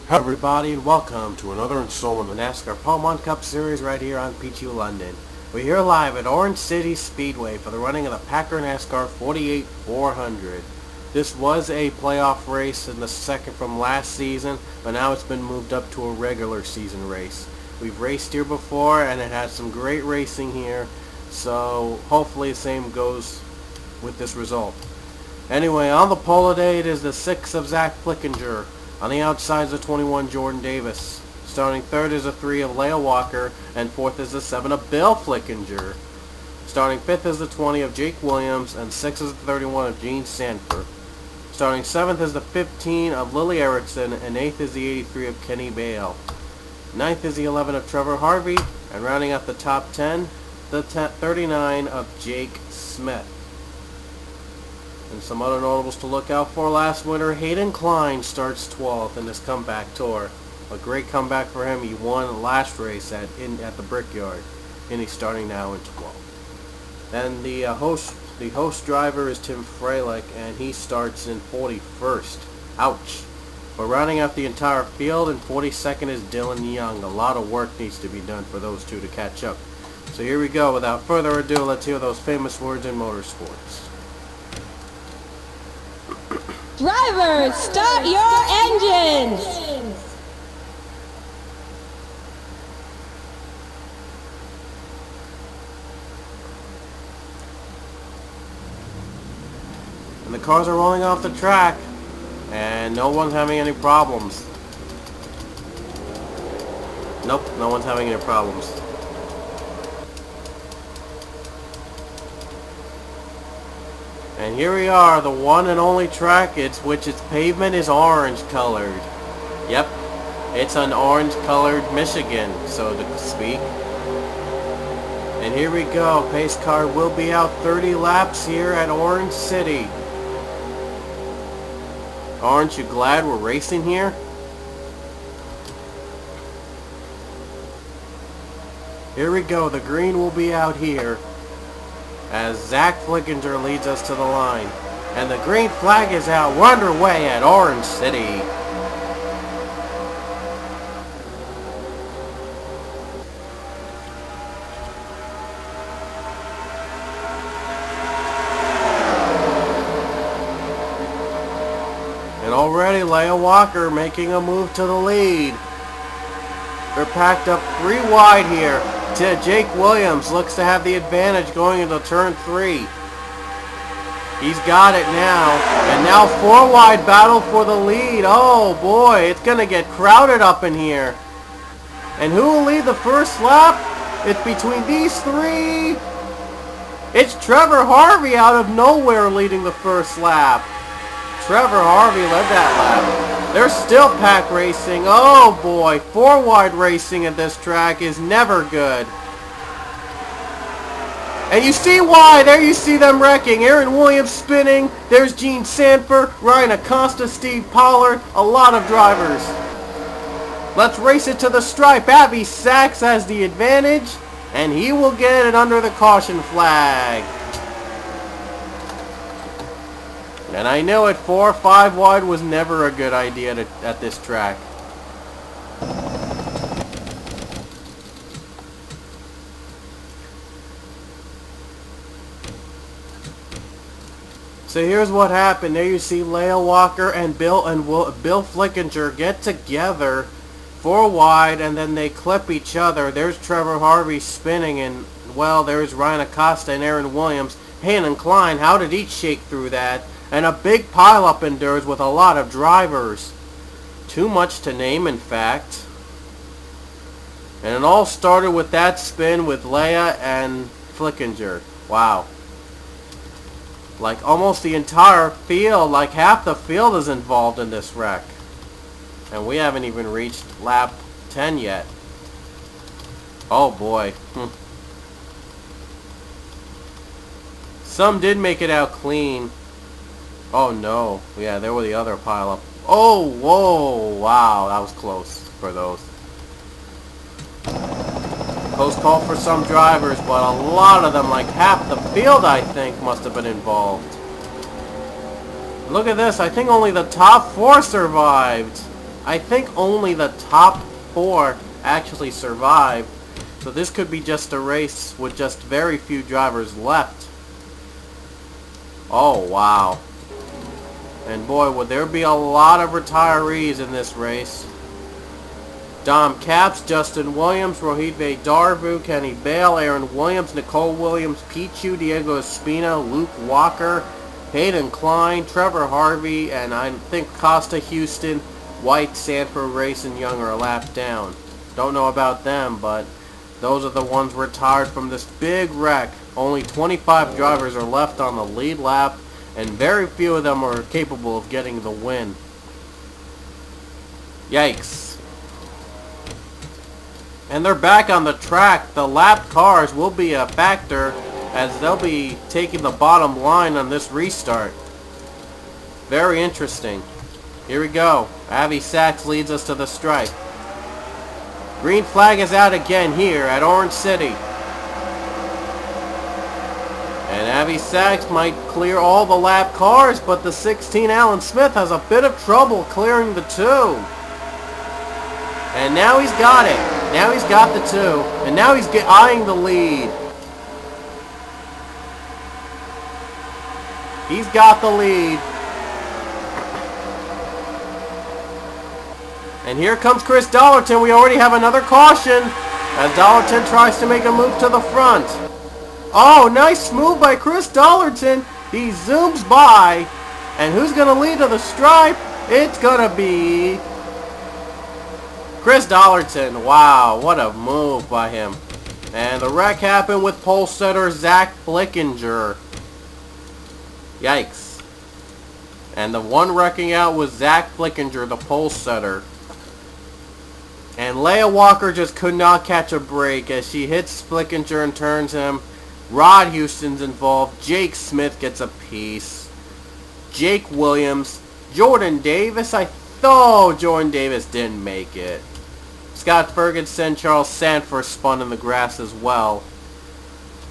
Hello everybody and welcome to another installment of the NASCAR Palm Cup Series right here on PTO London. We're here live at Orange City Speedway for the running of the Packer NASCAR 48-400. This was a playoff race in the second from last season, but now it's been moved up to a regular season race. We've raced here before and it had some great racing here, so hopefully the same goes with this result. Anyway, on the pole today it is the 6 of Zach Flickinger. On the outside is the 21 Jordan Davis. Starting third is the 3 of Leah Walker, and fourth is the 7 of Bill Flickinger. Starting fifth is the 20 of Jake Williams, and 6 is the 31 of Gene Sanford. Starting seventh is the 15 of Lily Erickson, and 8th is the 83 of Kenny Bale. Ninth is the 11 of Trevor Harvey, and rounding out the top 10, the 39 of Jake Smith. And some other notables to look out for: last winter, Hayden Klein starts 12th in this comeback tour. A great comeback for him. He won the last race at the Brickyard, and he's starting now in 12th. And the host driver is Tim Freilich, and he starts in 41st. Ouch! But rounding out the entire field in 42nd is Dylan Young. A lot of work needs to be done for those two to catch up. So here we go. Without further ado, let's hear those famous words in motorsports. Drivers, start your engines! And the cars are rolling off the track, and no one's having any problems. Nope, no one's having any problems. And here we are, the one and only track which its pavement is orange colored. Yep, it's an orange colored Michigan, so to speak. And here we go, pace car will be out 30 laps here at Orange City. Aren't you glad we're racing here? Here we go, the green will be out here as Zach Flickinger leads us to the line. And the green flag is out. We're underway at Orange City. And already Leah Walker making a move to the lead. They're packed up 3 wide here. Jake Williams looks to have the advantage going into turn 3. He's got it now. And now 4 wide battle for the lead. Oh boy, it's going to get crowded up in here. And who will lead the first lap? It's between these 3. It's Trevor Harvey out of nowhere leading the first lap. Trevor Harvey led that lap. They're still pack racing. Oh boy, 4 wide racing at this track is never good. And you see why. There you see them wrecking. Aaron Williams spinning. There's Gene Sanford, Ryan Acosta, Steve Pollard. A lot of drivers. Let's race it to the stripe. Abby Sachs has the advantage, and he will get it under the caution flag. And I know it, 4 or 5 wide was never a good idea at this track. So here's what happened. There you see Leah Walker and Bill Flickinger get together 4 wide, and then they clip each other. There's Trevor Harvey spinning, and well, there's Ryan Acosta and Aaron Williams. Hayden Klein, how did he shake through that? And a big pileup endures with a lot of drivers. Too much to name, in fact. And it all started with that spin with Leah and Flickinger. Wow. Like almost the entire field, like half the field is involved in this wreck. And we haven't even reached lap 10 yet. Oh boy. Some did make it out clean. Oh no. Yeah, there were the other pileup. Oh, whoa. Wow, that was close for those. Close call for some drivers, but a lot of them, like half the field, I think, must have been involved. Look at this. I think only the top 4 survived. I think only the top 4 actually survive. So this could be just a race with just very few drivers left. Oh, wow. And boy, would there be a lot of retirees in this race. Dom Capps, Justin Williams, Rohit Darvu, Kenny Bale, Aaron Williams, Nicole Williams, Pichu, Diego Espina, Luke Walker, Hayden Klein, Trevor Harvey, and I think Costa Houston, White, Sanford, Race, and Young are a lap down. Don't know about them, but those are the ones retired from this big wreck. Only 25 drivers are left on the lead lap, and very few of them are capable of getting the win. Yikes. And they're back on the track. The lap cars will be a factor as they'll be taking the bottom line on this restart. Very interesting. Here we go. Avi Sachs leads us to the stripe. Green flag is out again here at Orange City. And Avi Sachs might clear all the lap cars, but the 16 Alan Smith has a bit of trouble clearing the 2. And now he's got it. Now he's got the 2. And now he's eyeing the lead. He's got the lead. And here comes Chris Dollarton. We already have another caution as Dollarton tries to make a move to the front. Oh, nice move by Chris Dollarton. He zooms by. And who's going to lead to the stripe? It's going to be Chris Dollarton. Wow, what a move by him. And the wreck happened with pole setter Zach Flickinger. Yikes. And the one wrecking out was Zach Flickinger, the pole setter. And Leia Walker just could not catch a break as she hits Flickinger and turns him. Rod Houston's involved. Jake Smith gets a piece. Jake Williams. Jordan Davis. Jordan Davis didn't make it. Scott Ferguson, Charles Sanford spun in the grass as well.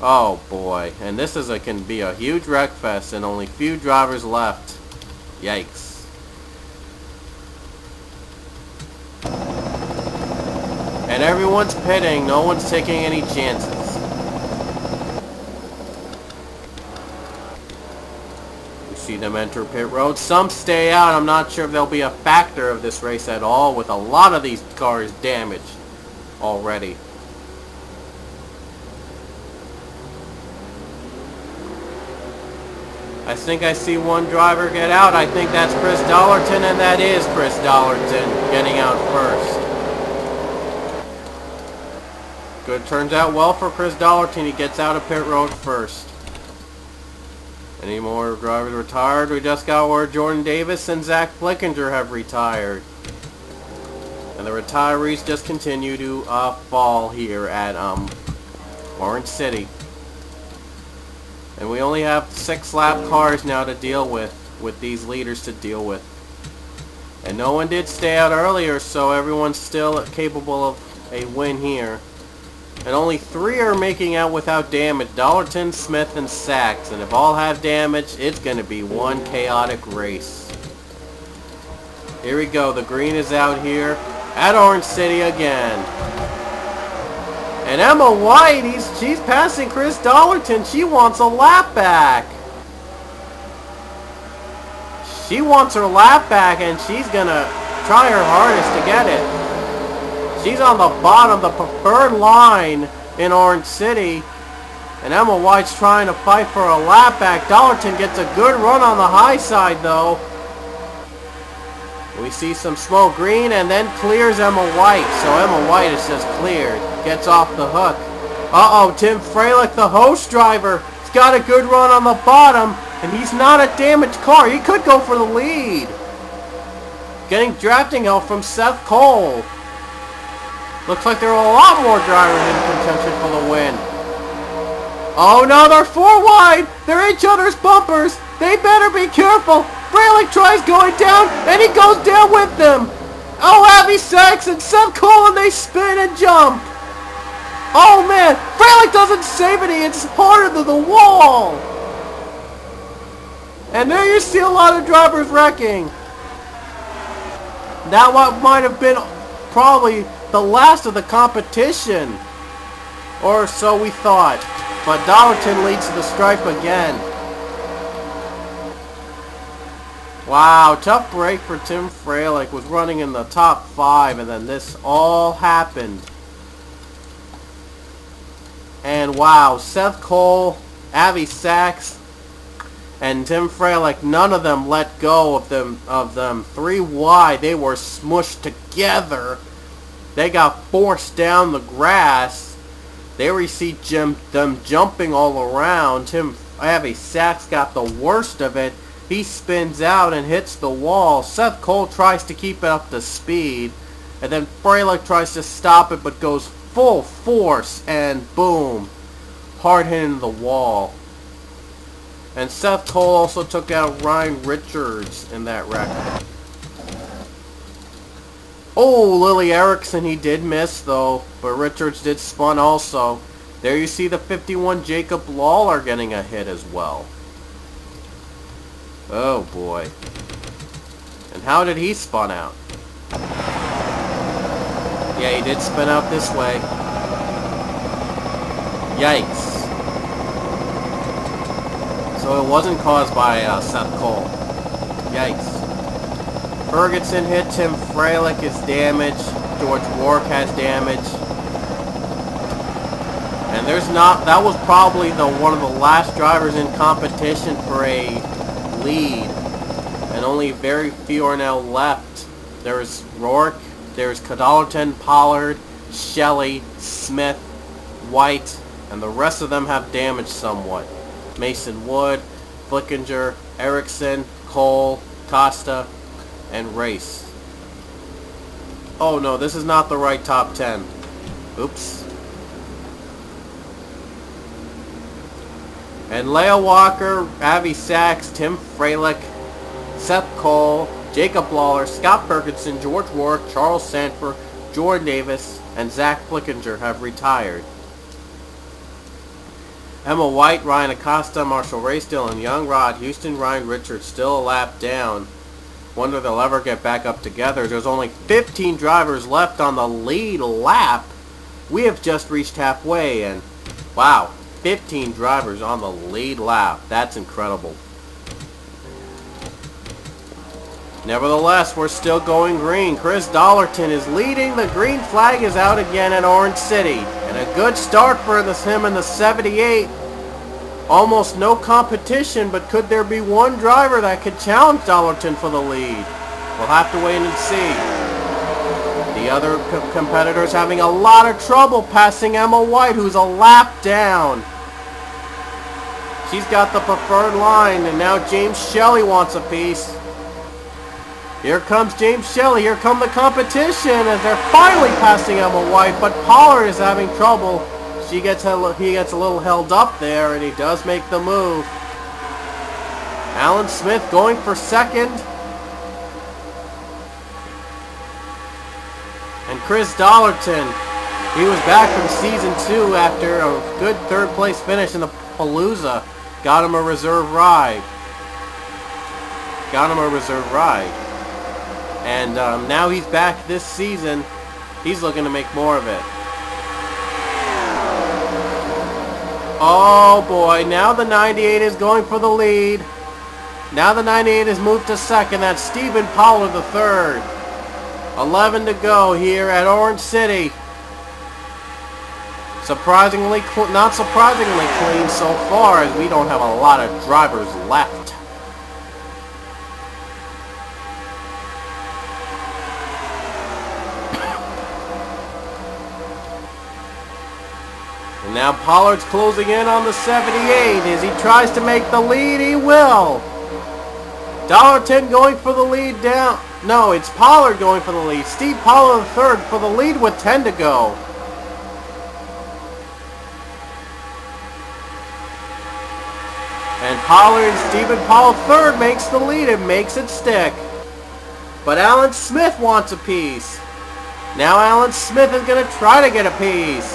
Oh boy. And this can be a huge wreck fest and only few drivers left. Yikes. And everyone's pitting. No one's taking any chances. You see them enter pit road. Some stay out. I'm not sure if they'll be a factor of this race at all with a lot of these cars damaged already. I think I see one driver get out. I think that's Chris Dollarton, and that is Chris Dollarton getting out first. Good, turns out well for Chris Dollarton. He gets out of pit road first. Any more drivers retired? We just got word Jordan Davis and Zach Flickinger have retired. And the retirees just continue to fall here at Orange City. And we only have 6 lap cars now to deal with these leaders to deal with. And no one did stay out earlier, so everyone's still capable of a win here. And only 3 are making out without damage. Dollarton, Smith, and Sachs. And if all have damage, it's going to be one chaotic race. Here we go. The green is out here at Orange City again. And Emma White, she's passing Chris Dollarton. She wants a lap back. She wants her lap back, and she's going to try her hardest to get it. She's on the bottom, the preferred line in Orange City. And Emma White's trying to fight for a lap back. Dollarton gets a good run on the high side, though. We see some smoke green and then clears Emma White. So Emma White is just cleared. Gets off the hook. Uh-oh, Tim Freilich, the host driver, has got a good run on the bottom. And he's not a damaged car. He could go for the lead. Getting drafting help from Seth Cole. Looks like there are a lot more drivers in contention for the win. Oh no, they're 4 wide. They're each other's bumpers. They better be careful. Freilich tries going down, and he goes down with them. Oh, Avi Sachs and Seth Cole, and they spin and jump. Oh man, Freilich doesn't save it. He hits harder to the wall. And there you see a lot of drivers wrecking. That might have been probably the last of the competition. Or so we thought. But Dollarton leads to the stripe again. Wow, tough break for Tim Fralick. Was running in the top 5, and then this all happened. And wow, Seth Cole, Avi Sachs, and Tim Fralick, none of them let go of them 3 wide. They were smushed together. They got forced down the grass. There we see them jumping all around. Avi Sachs got the worst of it. He spins out and hits the wall. Seth Cole tries to keep it up to speed. And then Fralick tries to stop it but goes full force and boom. Hard hitting the wall. And Seth Cole also took out Ryan Richards in that wreck. Oh, Lily Erickson, he did miss though. But Richards did spun also. There you see the 51 Jacob Lawler getting a hit as well. Oh boy. And how did he spun out? Yeah, he did spin out this way. Yikes. So it wasn't caused by Seth Cole. Yikes. Ferguson hit Tim Fralick is damaged. George Rourke has damage. And that was probably one of the last drivers in competition for a lead. And only very few are now left. There's Rourke, there's Dollarton, Pollard, Shelley, Smith, White, and the rest of them have damage somewhat. Mason Wood, Flickinger, Erickson, Cole, Costa, and Race. Oh no, this is not the right top 10. Oops. And Leah Walker, Avi Sachs, Tim Fralick, Seth Cole, Jacob Lawler, Scott Ferguson, George Rourke, Charles Sanford, Jordan Davis, and Zach Flickinger have retired. Emma White, Ryan Acosta, Marshall Race, and Young, Rod Houston, Ryan Richards still a lap down. Wonder they'll ever get back up together. There's only 15 drivers left on the lead lap. We have just reached halfway, and wow, 15 drivers on the lead lap. That's incredible. Nevertheless, we're still going green. Chris Dollarton is leading. The green flag is out again at Orange City. And a good start for him in the 78. Almost no competition, but could there be one driver that could challenge Dollarton for the lead? We'll have to wait and see. The other competitors having a lot of trouble passing Emma White, who's a lap down. She's got the preferred line, and now James Shelley wants a piece. Here comes James Shelley. Here come the competition as they're finally passing Emma White, but Pollard is having trouble. He gets a little held up there, and he does make the move. Alan Smith going for second. And Chris Dollarton, he was back from season 2 after a good third place finish in the Palooza. Got him a reserve ride. And now he's back this season. He's looking to make more of it. Oh boy, now the 98 is going for the lead. Now the 98 has moved to second. That's Stephen Pollard the third. 11 to go here at Orange City. Not surprisingly clean so far, as we don't have a lot of drivers left. And now Pollard's closing in on the 78. As he tries to make the lead, he will. Dollarton going for the lead down. No, it's Pollard going for the lead. Steve Pollard the third for the lead with 10 to go. And Stephen Pollard third makes the lead and makes it stick. But Alan Smith wants a piece. Now Alan Smith is going to try to get a piece.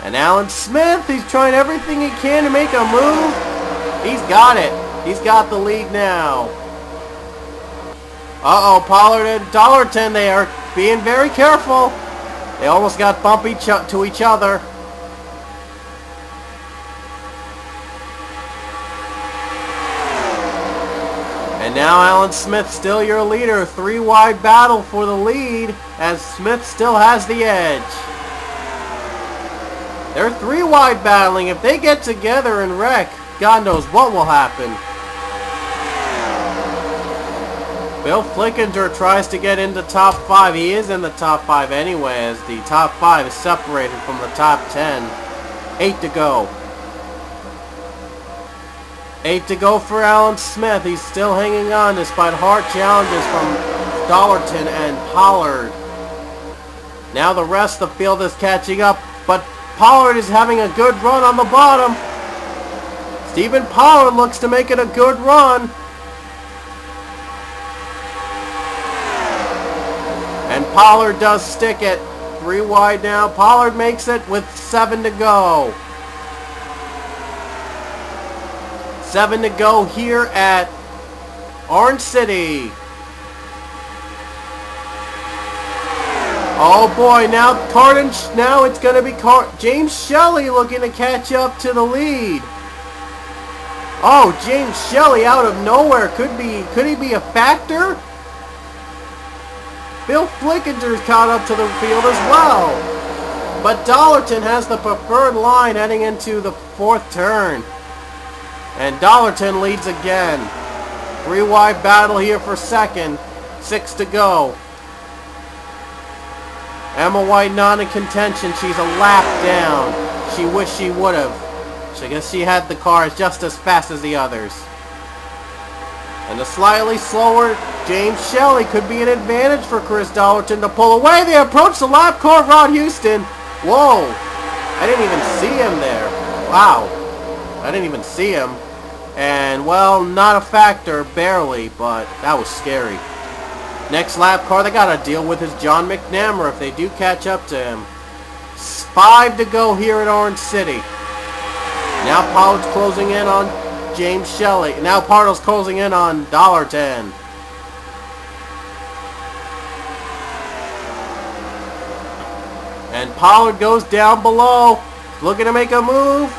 And Alan Smith, he's trying everything he can to make a move. He's got it. He's got the lead now. Uh-oh, Pollard and Dollarton, they are being very careful. They almost got bumpy to each other. And now Alan Smith still your leader. 3-wide battle for the lead as Smith still has the edge. They're 3-wide battling. If they get together and wreck, God knows what will happen. Bill Flickinger tries to get into top 5. He is in the top 5 anyway, as the top 5 is separated from the top 10. 8 to go. 8 to go for Alan Smith. He's still hanging on despite hard challenges from Dollarton and Pollard. Now the rest of the field is catching up, but Pollard is having a good run on the bottom. Stephen Pollard looks to make it a good run. And Pollard does stick it. 3 wide now. Pollard makes it with 7 to go. 7 to go here at Orange City. Oh boy, now it's going to be James Shelley looking to catch up to the lead. Oh, James Shelley out of nowhere. Could he be a factor? Bill Flickinger's caught up to the field as well. But Dollarton has the preferred line heading into the 4th turn. And Dollarton leads again. 3-wide battle here for 2nd. 6 to go. Emma White not in contention. She's a lap down. She wished she would have. So I guess she had the cars just as fast as the others. And the slightly slower James Shelley could be an advantage for Chris Dollarton to pull away. They approach the lap car of Rod Houston. Whoa. I didn't even see him there. Wow. I didn't even see him. And, well, not a factor, barely, but that was scary. Next lap car they got to deal with is John McNamara if they do catch up to him. 5 to go here at Orange City. Now Pollard's closing in on James Shelley. Now Pollard's closing in on Dollarton. And Pollard goes down below, looking to make a move.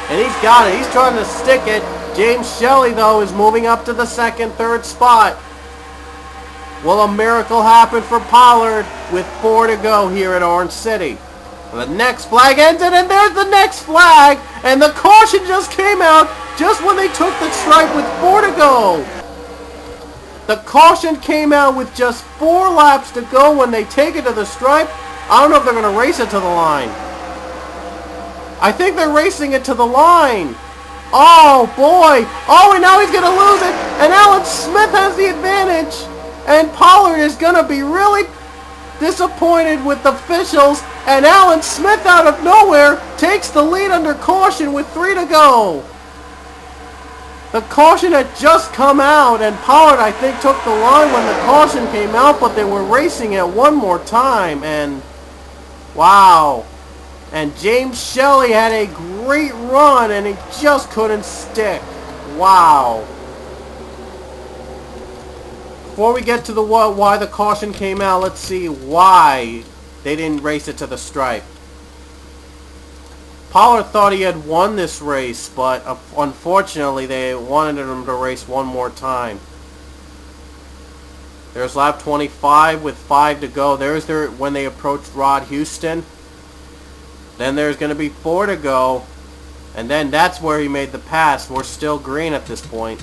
And he's got it. He's trying to stick it. James Shelley, though, is moving up to the 2nd, 3rd spot. Will a miracle happen for Pollard with 4 to go here at Orange City? And the next flag ends it, and there's the next flag. And the caution just came out just when they took the stripe with 4 to go. The caution came out with just 4 laps to go when they take it to the stripe. I don't know if they're going to race it to the line. I think they're racing it to the line. Oh, boy. Oh, and now he's going to lose it. And Alan Smith has the advantage. And Pollard is going to be really disappointed with the officials. And Alan Smith, out of nowhere, takes the lead under caution with 3 to go. The caution had just come out. And Pollard, I think, took the line when the caution came out. But they were racing it one more time. And, wow. And James Shelley had a great run, and he just couldn't stick. Wow. Before we get to the why the caution came out, let's see why they didn't race it to the stripe. Pollard thought he had won this race, but unfortunately they wanted him to race one more time. There's lap 25 with 5 to go. There's when they approached Rod Houston. Then there's going to be 4 to go. And then that's where he made the pass. We're still green at this point.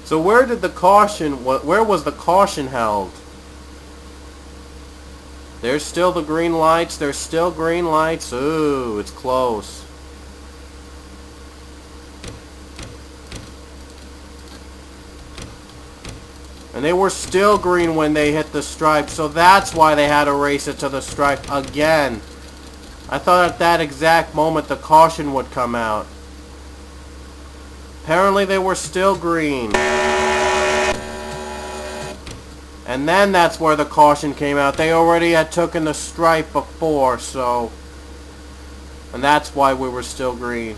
So where was the caution held? There's still the green lights. There's still green lights. Ooh, it's close. And they were still green when they hit the stripe, so that's why they had to race it to the stripe again. I thought at that exact moment the caution would come out. Apparently they were still green. And then that's where the caution came out. They already had taken the stripe before, so... And that's why we were still green.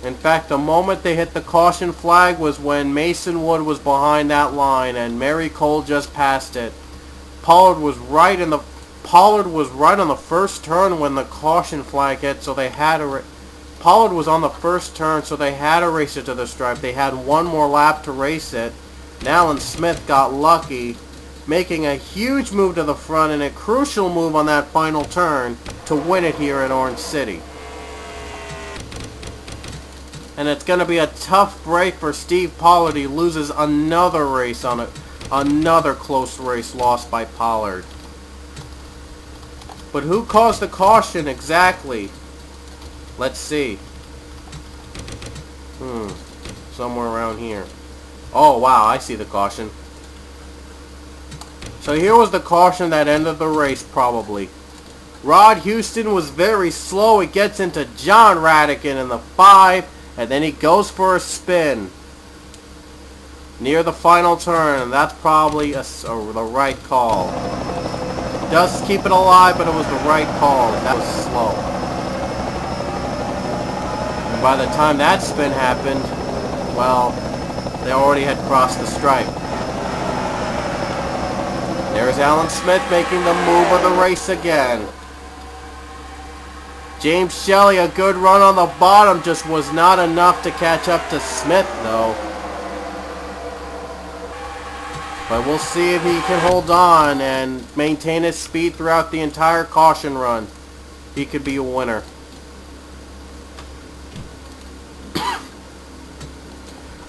In fact, the moment they hit the caution flag was when Mason Wood was behind that line and Mary Cole just passed it. Pollard was right on the first turn when the caution flag hit, so they had to Pollard was on the first turn, so they had to race it to the stripe. They had one more lap to race it. And Alan Smith got lucky, making a huge move to the front and a crucial move on that final turn to win it here in Orange City. And it's going to be a tough break for Steve Pollard. He loses another race on another close race lost by Pollard. But who caused the caution exactly? Let's see. Somewhere around here. Oh, wow, I see the caution. So here was the caution that ended the race, probably. Rod Houston was very slow. It gets into John Radican in the 5, and then he goes for a spin near the final turn, and that's probably the right call. Does keep it alive, but it was the right call. That was slow. And by the time that spin happened, well, they already had crossed the stripe. There's Alan Smith making the move of the race again. James Shelley, a good run on the bottom, just was not enough to catch up to Smith, though. But we'll see if he can hold on and maintain his speed throughout the entire caution run. He could be a winner.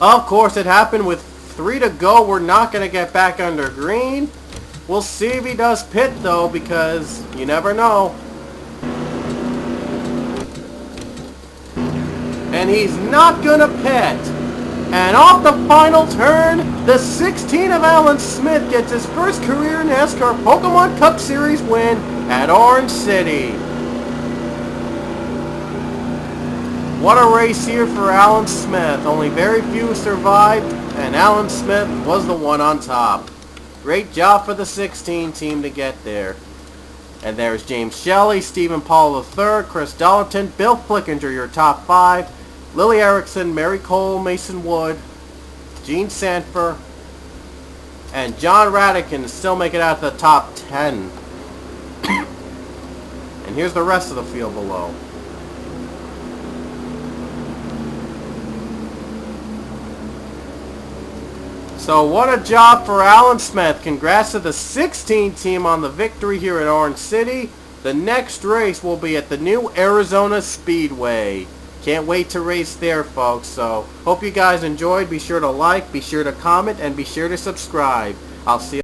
Of course, it happened with 3 to go. We're not going to get back under green. We'll see if he does pit, though, because you never know. And he's not going to pit. And off the final turn, the 16 of Alan Smith gets his first career NASCAR Pokemon Cup Series win at Orange City. What a race here for Alan Smith. Only very few survived, and Alan Smith was the one on top. Great job for the 16 team to get there. And there's James Shelley, Stephen Paul III, Chris Dollerton, Bill Flickinger, your top 5. Lily Erickson, Mary Cole, Mason Wood, Gene Sanford, and John Radican still make it out to the top 10. And here's the rest of the field below. So what a job for Alan Smith. Congrats to the 16 team on the victory here at Orange City. The next race will be at the new Arizona Speedway. Can't wait to race there, folks. So hope you guys enjoyed. Be sure to like, be sure to comment, and be sure to subscribe. I'll see you.